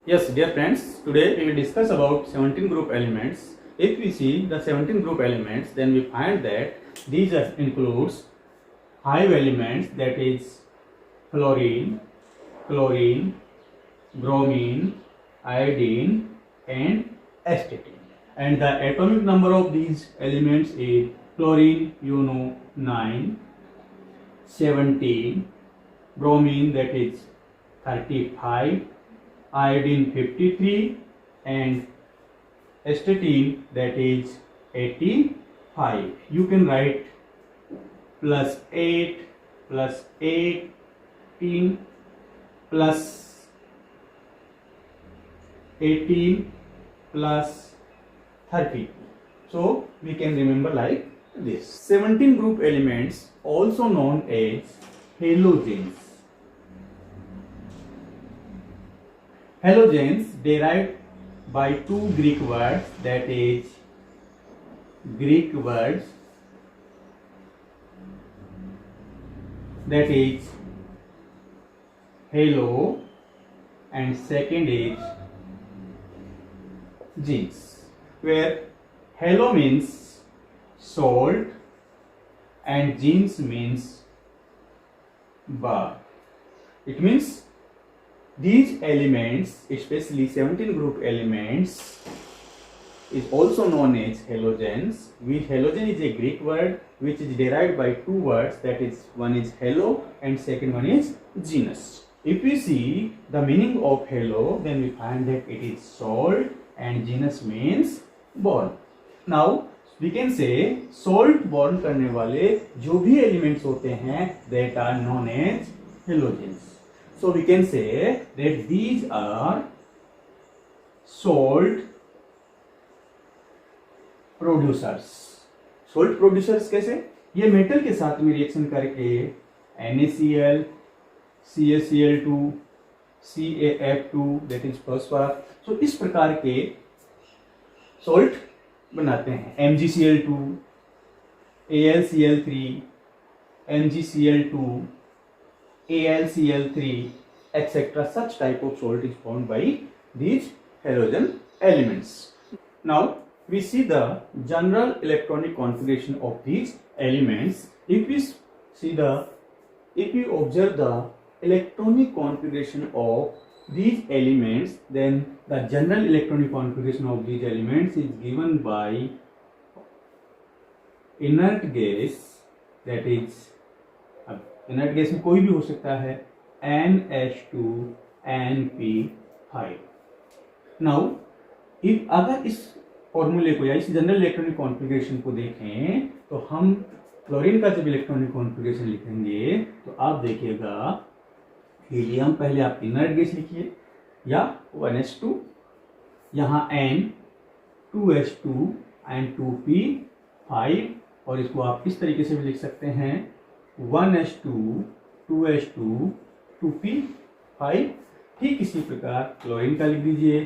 Yes, dear friends, today we will discuss about 17 group elements. If we see the 17 group elements, then we find that these includes 5 elements, that is fluorine, chlorine, bromine, iodine and astatine. And the atomic number of these elements is chlorine, 9, 17, bromine, that is 35, iodine 53 and astatine, that is 85. You can write plus 8 plus 18 plus 18 plus 30. So we can remember like this. 17 group elements, also known as halogens. Halogens derived by two Greek words, that is Greek words that is halo and second is gens, where halo means salt and gens means bar. It means these elements, especially 17 group elements, is also known as halogens. Which halogen is a Greek word which is derived by two words, that is one is halo and second one is genus. If we see the meaning of halo, then we find that it is salt and genus means born. Now we can say salt born करने वाले जो भी elements होते हैं, that are known as halogens. So we can say that these are salt producers. Salt producers कैसे? ये metal के साथ में रिएक्शन करके NaCl, CaCl2, CaF2, that is phosphor. So इस प्रकार के सॉल्ट बनाते हैं. MgCl2, AlCl3, MgCl2, AlCl3, etc. Such type of salt is formed by these halogen elements. Now we see the general electronic configuration of these elements. If we observe the electronic configuration of these elements, then the general electronic configuration of these elements is given by inert gas, that is inert gas में कोई भी हो सकता है, NH2 NP5. Now if अगर इस फॉर्मूले को या इस जनरल इलेक्ट्रॉनिक कॉन्फ़िगरेशन को देखें तो हम क्लोरीन का जब इलेक्ट्रॉनिक कॉन्फ़िगरेशन लिखेंगे तो आप देखिएगा हीलियम, पहले आप इनर्ट गैस लिखिए या 1H2, यहाँ N 2H2 एंड 2P5, और इसको आप इस तरीके से भी लिख सकते हैं 1H2 2H2 2P5. ठीक इसी प्रकार क्लोरीन का लिख दीजिए,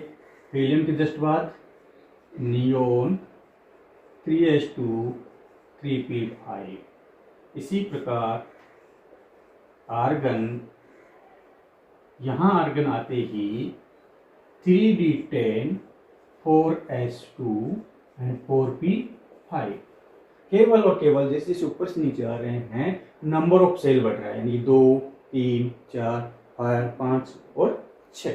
हीलियम के जस्ट बाद नियोन 3H2 3P5. इसी प्रकार आर्गन, यहाँ आर्गन आते ही 3D10 4H2 एंड 4P5. केवल और केवल जैसे जैसे ऊपर से नीचे आ रहे हैं नंबर ऑफ सेल बढ़ रहा है, यानी 2 3 4 5 और 6.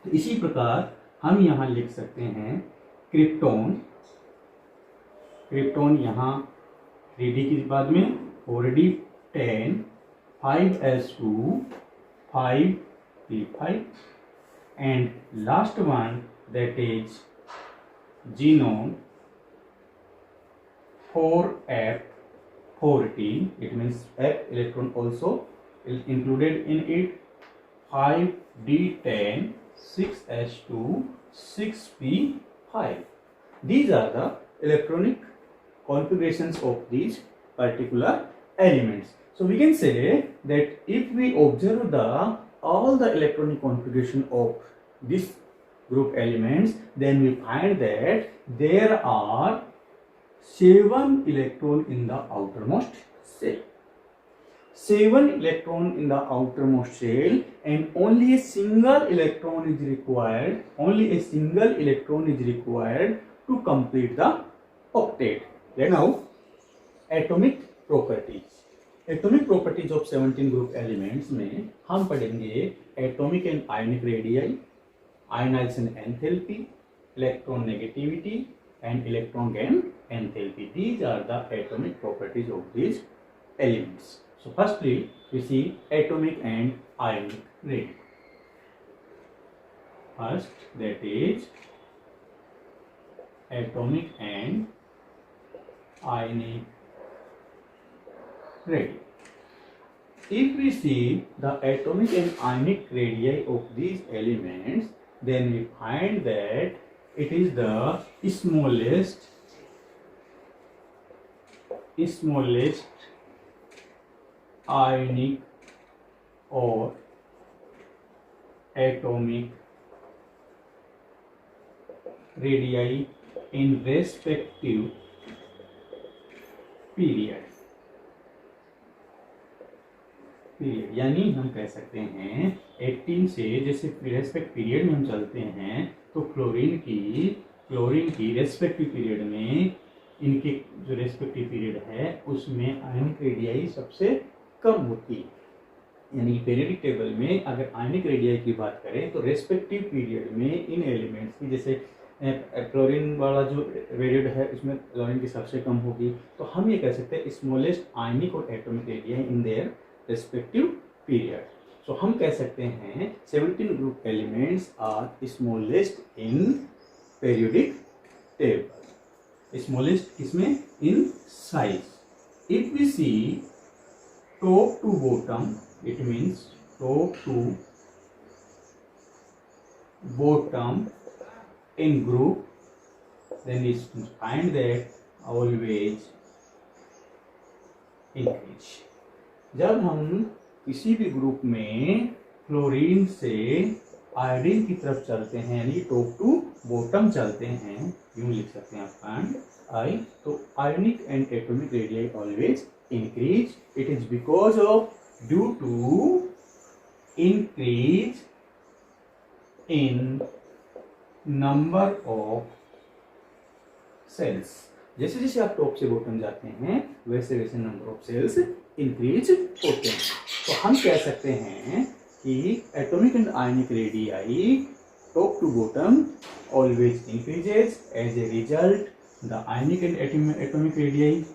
तो इसी प्रकार हम यहाँ लिख सकते हैं क्रिप्टोन. क्रिप्टोन यहाँ 3D के बाद में 4D10 5S2 5P5 and last one, that is xenon 4F 14. It means F electron also is included in it. 5D10 6H2 6P5. These are the electronic configurations of these particular elements. So we can say that if we observe all the electronic configuration of this group elements, then we find that there are 7 electrons in the outermost cell. 7 electron in the outermost shell and only a single electron is required. Only a single electron is required to complete the octet. Now, atomic properties. Atomic properties of 17 group elements में हम पढ़ेंगे atomic and ionic radii, ionization enthalpy, electron negativity and electron gain enthalpy. These are the atomic properties of these elements. So firstly, we see atomic and ionic radii. First, that is atomic and ionic radii. If we see the atomic and ionic radii of these elements, then we find that it is the smallest ionic or atomic radii in respective period. यानी हम कह सकते हैं 18 से, जैसे respect period में हम चलते हैं तो क्लोरीन की रेस्पेक्टिव पीरियड में, इनके जो रेस्पेक्टिव पीरियड है उसमें आयनिक रेडियाई सबसे कम होती है। यानी पीरियडिक टेबल में अगर आयनिक रेडियाई की बात करें तो रेस्पेक्टिव पीरियड में इन एलिमेंट्स की, जैसे क्लोरीन वाला जो पीरियड है उसमें क्लोरीन की सबसे कम होगी, तो हम ये कह सकते हैं स्मॉलेस्ट आयनिक और atomic radii in their respective period. So हम कह सकते हैं 17 group elements are smallest in periodic table. Smallest किसमें? In size. If we see top to bottom, it means top to bottom in group, then we find that always increase. जब हम किसी भी group में क्लोरीन से iodine की तरफ चलते हैं, यानी टॉप टू बॉटम चलते हैं, यूं लिख सकते हैं आप आई, तो ionic and atomic radii always increase. It is because of due to increase in number of shells. जैसे जैसे आप टॉप से बॉटम जाते हैं वैसे वैसे नंबर ऑफ सेल्स इंक्रीज होते हैं. तो हम कह सकते हैं कि atomic and ionic radii top to bottom always increases. As a result, the ionic and atomic radii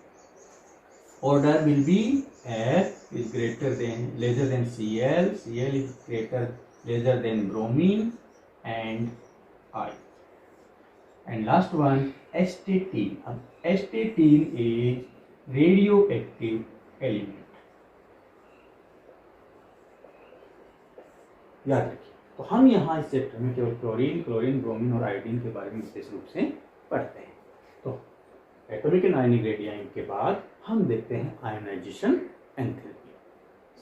order will be F is lesser than Cl, Cl is lesser than bromine, and I. And last one, astatine. Astatine is radioactive element. याद रखिए. तो हम यहाँ इस chapter में केवल chlorine, bromine और iodine के बारे में विशेष रूप से पढ़ते हैं. तो एटॉमिक एंड आयनिक रेडियाई के बाद हम देखते हैं ionisation enthalpy.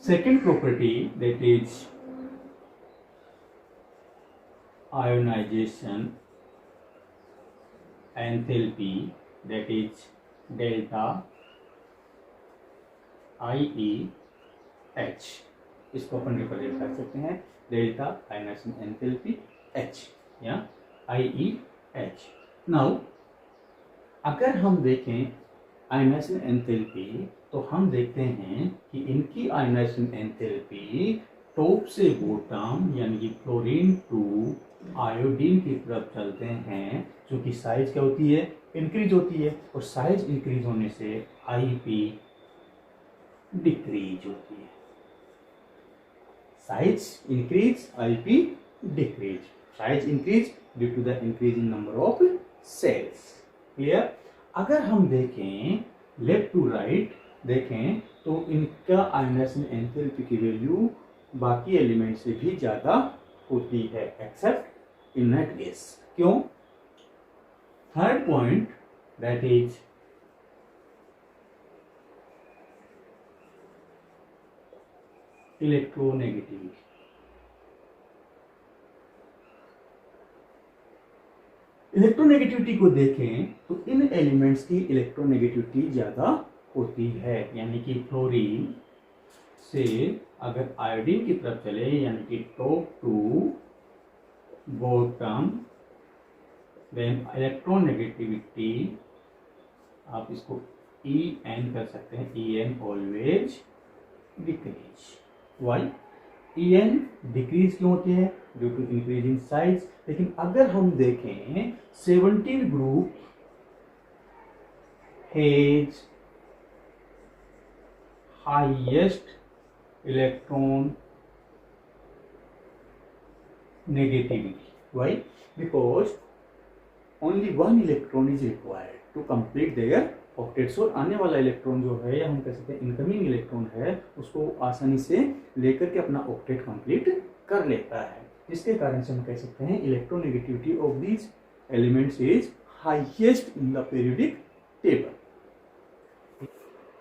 Second property that is ionisation enthalpy, that is delta IEH. इसको अपन रिप्रेजेंट कर सकते हैं डेल्टा आयोनाइजेशन एंथैल्पी H या IEH. नाउ अगर हम देखें आयोनाइजेशन एंथैल्पी तो हम देखते हैं कि इनकी आयोनाइजेशन एंथैल्पी टॉप से बॉटम यानी कि क्लोरीन टू आयोडीन की तरफ चलते हैं, जो कि साइज क्या होती है? इंक्रीज होती है. और साइज इंक्रीज होने से IP डिक्रीज होती है. Size increase, IP decrease. Size increase due to the increase in number of cells. Clear? अगर हम देखें लेफ्ट टू राइट देखें तो इनका आयोनाइजेशन एंथैल्पी की वैल्यू बाकी एलिमेंट से भी ज्यादा होती है एक्सेप्ट इनर्ट गैस. क्यों? Third point that is electronegativity. Electronegativity को देखें तो इन एलिमेंट्स की इलेक्ट्रोनेगेटिविटी ज्यादा होती है. यानी कि फ्लोरीन से अगर आयोडीन की तरफ चले यानी कि top to bottom, then electronegativity आप इसको EN कर सकते हैं, EN always decrease. Why EN decrease क्यों होती है? Due to increase in size. लेकिन अगर हम देखें 17 group has highest electron negativity. Why? Because only one electron is required to complete their octet. So आने वाला इलेक्ट्रॉन जो है या हम कह सकते हैं इनकमिंग इलेक्ट्रॉन है, उसको आसानी से लेकर के अपना ऑक्टेट कंप्लीट कर लेता है, जिसके कारण से हम कह सकते हैं electronegativity of these elements is highest in the periodic table.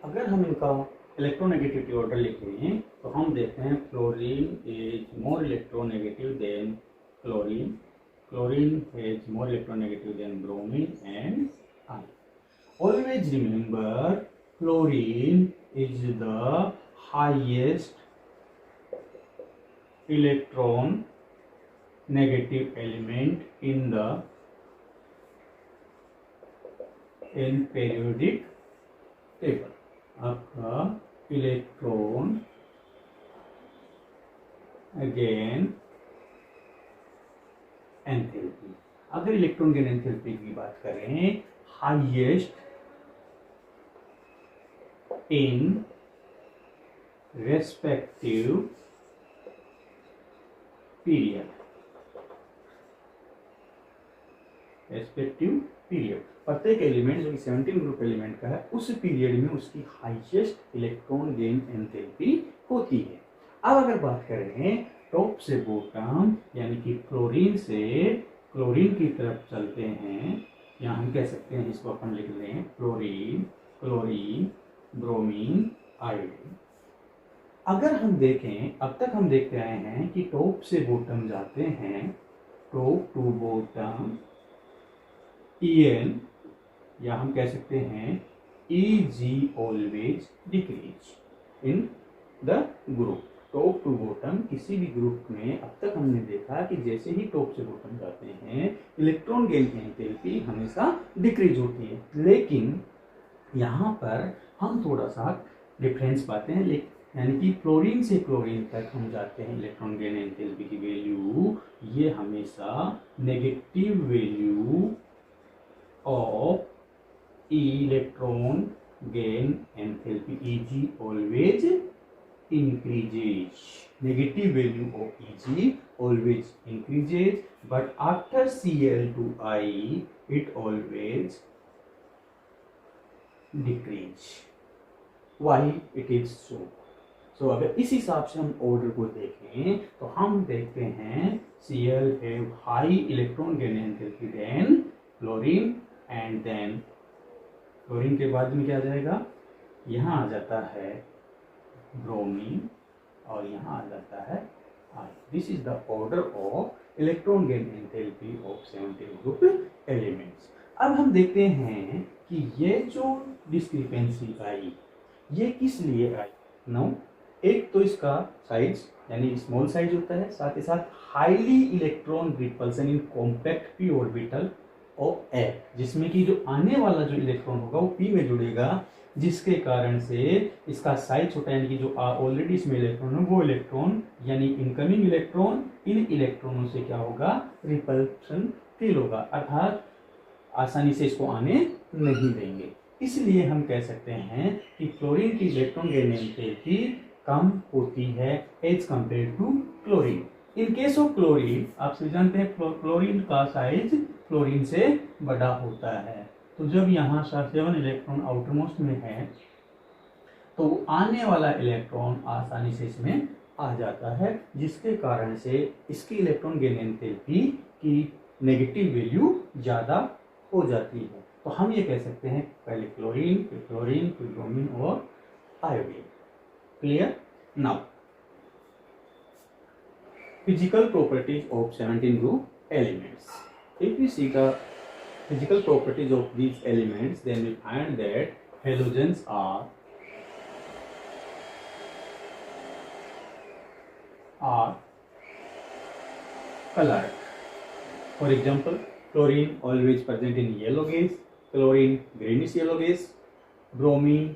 अगर हम इनका इलेक्ट्रोनेगेटिविटी ऑर्डर लिखते हैं तो हम देखते हैं fluorine is more electronegative than chlorine, chlorine is more electronegative than bromine and iron. Always remember fluorine is the highest electron negative element in periodic table. आपका इलेक्ट्रॉन अगेन एंथैल्पी, अगर electron gain enthalpy की बात करें, highest in respective period, प्रत्येक element जो कि 17 group element का है उस पीरियड में उसकी हाईएस्ट इलेक्ट्रॉन गेन एंथैल्पी होती है। अब अगर बात करें टॉप से बॉटम यानी कि फ्लोरीन से क्लोरीन की तरफ चलते हैं, या हम कह सकते हैं इसको अपन लिख लें फ्लोरीन, क्लोरीन, ब्रोमीन, आयोडीन। अगर हम देखें, अब तक हम देखते आए हैं कि टॉप से बॉटम जाते हैं, टॉप टू बॉटम EN, या हम कह सकते हैं EG always decrease in the group. Top to bottom किसी भी ग्रुप में अब तक हमने देखा कि जैसे ही टॉप से बॉटम जाते हैं इलेक्ट्रॉन गेन एंथैल्पी हमेशा डिक्रीज होती है, लेकिन यहाँ पर हम थोड़ा सा डिफरेंस पाते हैं, यानी कि फ्लोरीन से क्लोरीन तक हम जाते हैं इलेक्ट्रॉन गेन एंथैल्पी की वैल्यू ये हमेशा negative value of electron gain enthalpy EG always increases. Negative value of EG always increases, but after Cl2I it always decrease. Why it is so? So अगर इस हिसाब से हम ऑर्डर को देखें तो हम देखते हैं Cl have high electron gain enthalpy than chlorine, and then chlorine के बाद में क्या आ जाएगा, यहाँ आ जाता है ब्रोमीन और यहाँ आ जाता है iron. This is the order of electron gain enthalpy of 17 group elements. अब हम देखते हैं कि ये जो डिस्क्रिपेंसी आई ये किस लिए आई। नाउ एक तो इसका साइज यानी स्मॉल साइज होता है, साथ ही साथ highly electron repulsion in compact p orbital of a, जिसमें कि जो आने वाला जो इलेक्ट्रॉन होगा वो पी में जुड़ेगा, जिसके कारण से इसका साइज छोटा, यानी कि जो ऑलरेडी इसमें इलेक्ट्रॉन है वो इलेक्ट्रॉन यानी इनकमिंग इलेक्ट्रॉन इन इलेक्ट्रॉनों से क्या होगा, रिपल्सन फील होगा, अर्थात आसानी से इसको आने नहीं देंगे। इसलिए हम कह सकते हैं कि क्लोरीन की इलेक्ट्रॉन गेन एंथैल्पी कम होती है as compare to chlorine. In case of chlorine आप सभी जानते हैं क्लोरीन का साइज फ्लोरीन से बड़ा होता है, तो जब यहाँ 7 इलेक्ट्रॉन आउटर मोस्ट में है तो आने वाला इलेक्ट्रॉन आसानी से इसमें आ जाता है, जिसके कारण से इसकी इलेक्ट्रॉन गेन एंथैल्पी की नेगेटिव वैल्यू ज़्यादा हो जाती है। तो हम ये कह सकते हैं पहले क्लोरीन, फिर क्लोरीन, फिर ब्रोमीन और iodine. Clear? Now physical properties of 17 group elements. If we see the physical properties of these elements, then we find that halogens are are colored. For example, chlorine always present in yellow gas, chlorine greenish yellow gas, bromine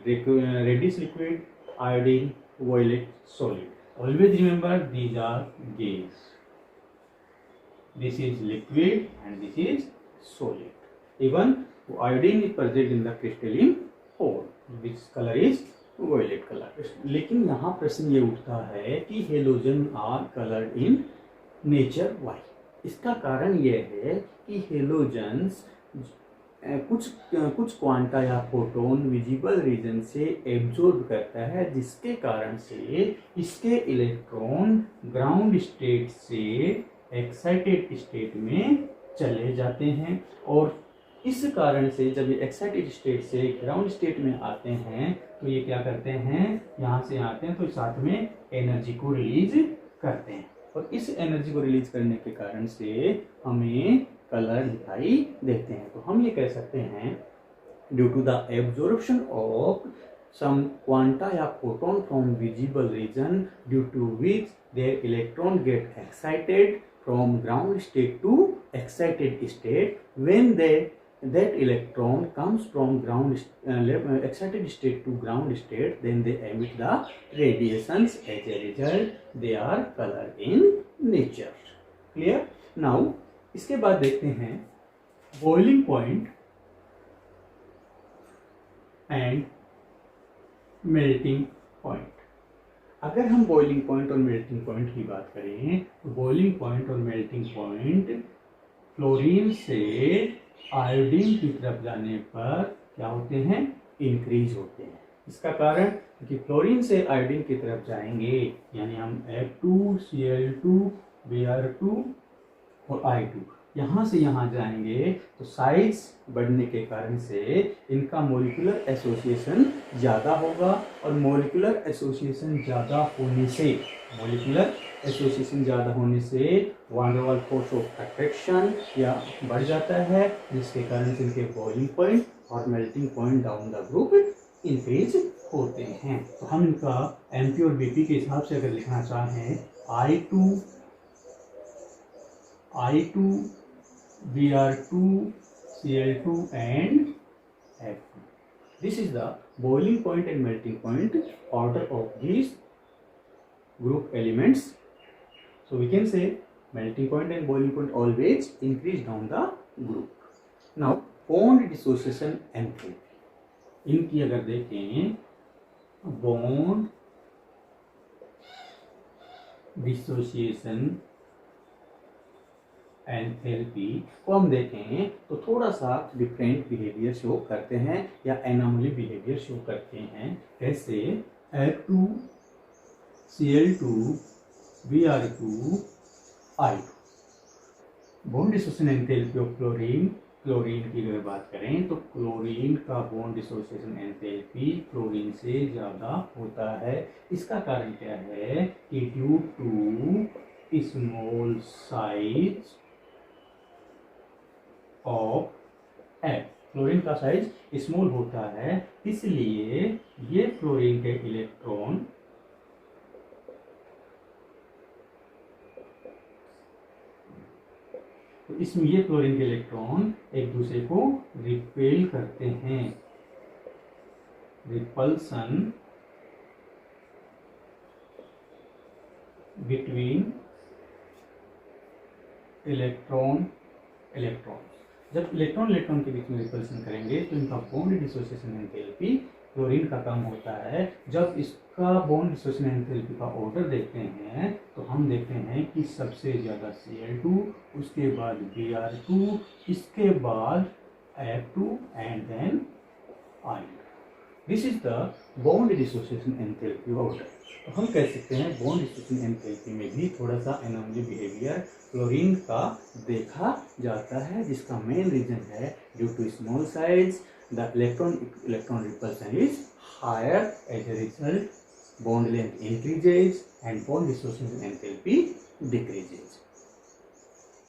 reddish liquid, iodine violet solid. Always remember these are gas. This is liquid and this is solid. Even iodine is present in the crystalline form. Which color is violet color. लेकिन यहाँ प्रश्न ये उठता है कि halogen are coloured in nature why. इसका कारण ये है कि हेलोजन्स कुछ क्वांटा या फोटोन विजिबल रीजन से एब्जॉर्ब करता है, जिसके कारण से इसके इलेक्ट्रॉन ग्राउंड स्टेट से एक्साइटेड स्टेट में चले जाते हैं. और इस कारण से जब ये एक्साइटेड स्टेट से ग्राउंड स्टेट में आते हैं तो ये क्या करते हैं, यहाँ से आते हैं तो साथ में एनर्जी को रिलीज करते हैं. और इस एनर्जी को रिलीज करने के कारण से हमें कलर दिखाई देते हैं. तो हम ये कह सकते हैं due to the absorption of some quanta या photon from visible region due to which their electron get excited from ground state to excited state. When that electron comes from excited state to ground state, then they emit the radiations. As a result, they are colored in nature. Clear? Now, इसके बाद देखते हैं boiling point and melting point. अगर हम boiling point और melting point की बात करें तो boiling point और melting point फ्लोरीन से आयोडीन की तरफ जाने पर क्या होते हैं, इंक्रीज होते हैं. इसका कारण कि फ्लोरीन से आयोडीन की तरफ जाएंगे, यानी हम F2Cl2 Br2 और I2 यहाँ से यहाँ जाएंगे तो साइज बढ़ने के कारण से इनका मोलिकुलर एसोसिएशन ज़्यादा होगा. और मोलिकुलर एसोसिएशन ज़्यादा होने से van der Waals force of attraction या बढ़ जाता है, जिसके कारण से इनके बॉइलिंग पॉइंट और melting point down the group increase होते हैं. तो हम इनका एमपी और बीपी के हिसाब से अगर लिखना चाहें I2 Br2 Cl2 and F2. This is the boiling point and melting point order of these group elements. So we can say melting point and boiling point always increase down the group. Now bond dissociation enthalpy. इनकी अगर देखें bond dissociation enthalpy को हम देखें तो थोड़ा सा different behaviour show करते हैं या एनोमली बिहेवियर शो करते हैं. जैसे F2 Cl2 Br2 I2. Bond dissociation enthalpy of chlorine की अगर बात करें तो क्लोरीन का बॉन्ड डिसोसिएशन एंथैल्पी क्लोरीन से ज़्यादा होता है. इसका कारण क्या है कि due to small size of F. Chlorine का साइज स्मॉल होता है, इसलिए ये क्लोरीन के इलेक्ट्रॉन तो इसमें ये क्लोरीन के इलेक्ट्रॉन एक दूसरे को रिपेल करते हैं. Repulsion between electron. जब इलेक्ट्रॉन के बीच में रिपल्सन करेंगे तो इनका बॉन्ड डिसोसिएशन एंथैल्पी क्लोरीन का कम होता है. जब इसका बॉन्ड डिसोसिएशन एंथैल्पी का ऑर्डर देखते हैं तो हम देखते हैं कि सबसे ज़्यादा Cl2, उसके बाद Br2, इसके बाद F2 and then I. This is the bond dissociation enthalpy order. तो हम कह सकते हैं बॉन्ड डिसोसिएशन एंथैल्पी में भी थोड़ा सा एनोमली बिहेवियर क्लोरीन का देखा जाता है, जिसका मेन रीजन है due to small size the electron repulsion is higher. As a result bond length increases and bond dissociation enthalpy decreases.